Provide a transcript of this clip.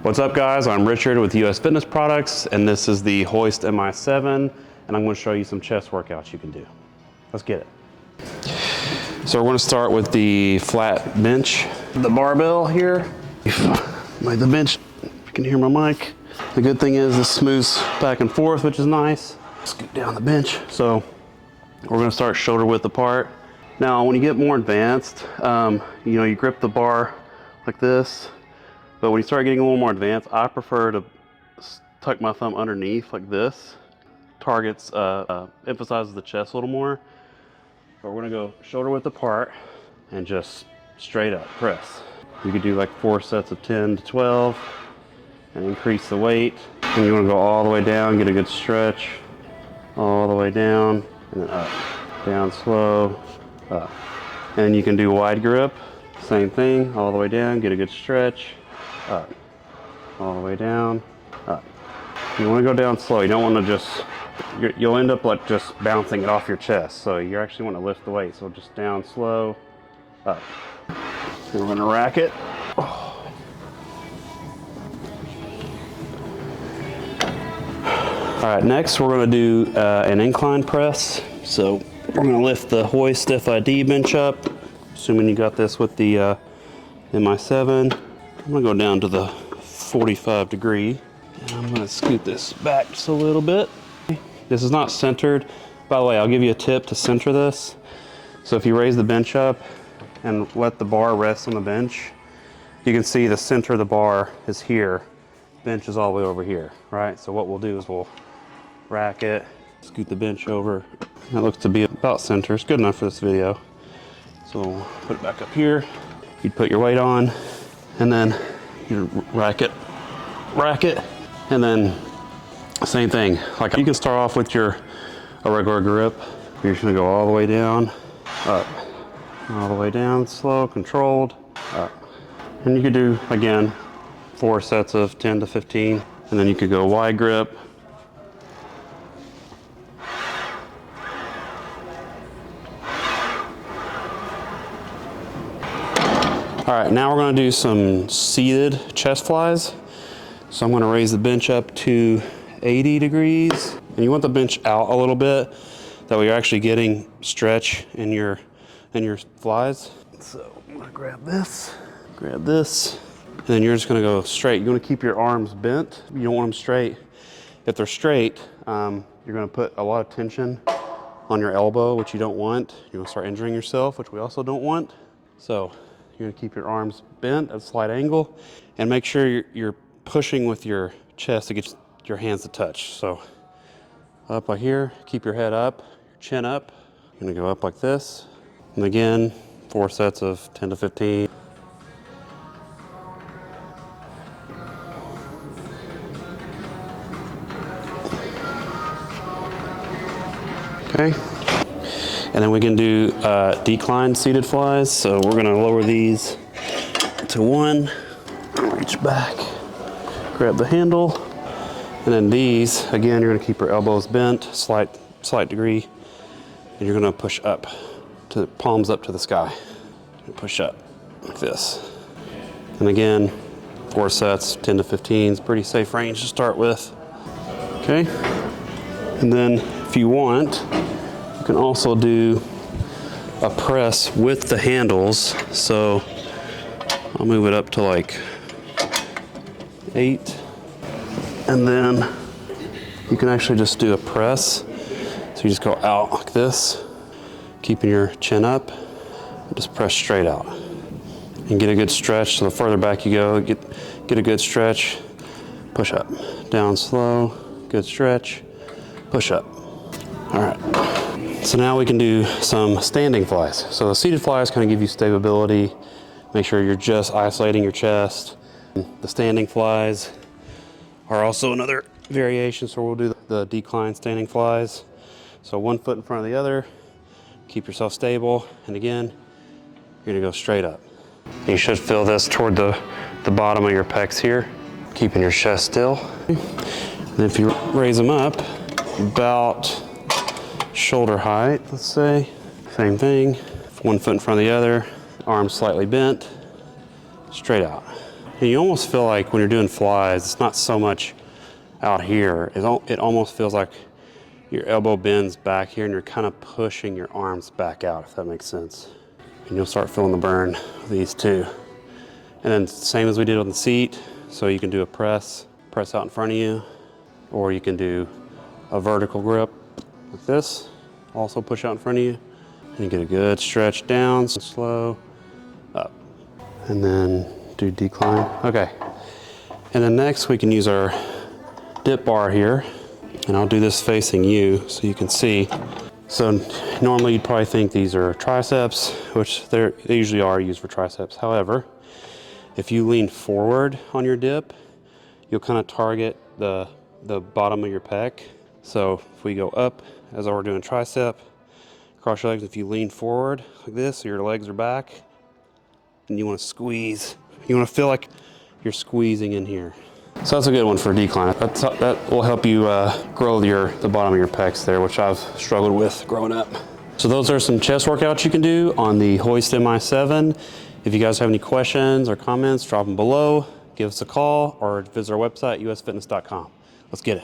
What's up guys, I'm Richard with US Fitness Products and this is the Hoist MI7 and I'm going to show you some chest workouts you can do. Let's get it. So we're going to start with the flat bench. The barbell here, like the bench, if you can hear my mic. The good thing is this moves back and forth, which is nice. Scoot down the bench. So we're going to start shoulder width apart. Now when you get more advanced, you grip the bar like this. But when you start getting a little more advanced, I prefer to tuck my thumb underneath like this. Targets, emphasizes the chest a little more. But we're gonna go shoulder width apart and just straight up press. You could do like 4 sets of 10 to 12 and increase the weight. And you wanna go all the way down, get a good stretch. All the way down and then up. Down slow, up. And you can do wide grip, same thing, all the way down, get a good stretch. Up, all the way down, up. You want to go down slow. You don't want to just, you'll end up like just bouncing it off your chest. So you actually want to lift the weight. So just down slow, up. And we're going to rack it. Oh. All right, next we're going to do an incline press. So we're going to lift the Hoist FID bench up, assuming you got this with the MI7. I'm gonna go down to the 45 degree and I'm gonna scoot this back just a little bit. This is not centered. By the way, I'll give you a tip to center this. So if you raise the bench up and let the bar rest on the bench, you can see the center of the bar is here. Bench is all the way over here, right? So what we'll do is we'll rack it, scoot the bench over. That looks to be about center. It's good enough for this video. So we'll put it back up here. You'd put your weight on. And then you rack it, and then same thing. Like you can start off with a regular grip. You're just gonna go all the way down, up, all the way down, slow, controlled, up. And you could do, again, 4 sets of 10 to 15, and then you could go wide grip. All right, now we're gonna do some seated chest flies. So I'm gonna raise the bench up to 80 degrees. And you want the bench out a little bit, that way you're actually getting stretch in your flies. So I'm gonna grab this, and then you're just gonna go straight. You wanna keep your arms bent. You don't want them straight. If they're straight, you're gonna put a lot of tension on your elbow, which you don't want. You're gonna start injuring yourself, which we also don't want. So you're gonna keep your arms bent at a slight angle and make sure you're pushing with your chest to get your hands to touch. So up like here, keep your head up, your chin up. You're gonna go up like this. And again, 4 sets of 10 to 15. Okay. And then we can do decline seated flies. So we're gonna lower these to 1, reach back, grab the handle, and then these, again, you're gonna keep your elbows bent, slight degree, and you're gonna push up, to palms up to the sky. Push up like this. And again, 4 sets, 10 to 15 is pretty safe range to start with. Okay, and then if you want, you can also do a press with the handles. So I'll move it up to like 8. And then you can actually just do a press. So you just go out like this, keeping your chin up, and just press straight out. And get a good stretch. So the further back you go, get a good stretch, push up. Down slow, good stretch, push up. All right. So now we can do some standing flies. So the seated flies kind of give you stability. Make sure you're just isolating your chest. The standing flies are also another variation. So we'll do the decline standing flies. So 1 foot in front of the other, keep yourself stable. And again, you're gonna go straight up. You should feel this toward the bottom of your pecs here, keeping your chest still. And if you raise them up about shoulder height, let's say, same thing, 1 foot in front of the other, arms slightly bent, straight out. And you almost feel like when you're doing flies, it's not so much out here. It almost feels like your elbow bends back here and you're kind of pushing your arms back out, if that makes sense. And you'll start feeling the burn with these too. And then same as we did on the seat. So you can do a press out in front of you, or you can do a vertical grip like this, also push out in front of you, and you get a good stretch down, slow, up. And then do decline. Okay. And then next we can use our dip bar here, and I'll do this facing you so you can see. So normally you'd probably think these are triceps, which they usually are used for triceps. However, if you lean forward on your dip, you'll kind of target the bottom of your pec. So if we go up, as we're doing tricep, cross your legs, if you lean forward like this, so your legs are back, and you want to squeeze, you want to feel like you're squeezing in here. So that's a good one for decline. That will help you grow the bottom of your pecs there, which I've struggled with growing up. So those are some chest workouts you can do on the Hoist MI7. If you guys have any questions or comments, drop them below, give us a call, or visit our website, usfitness.com. Let's get it.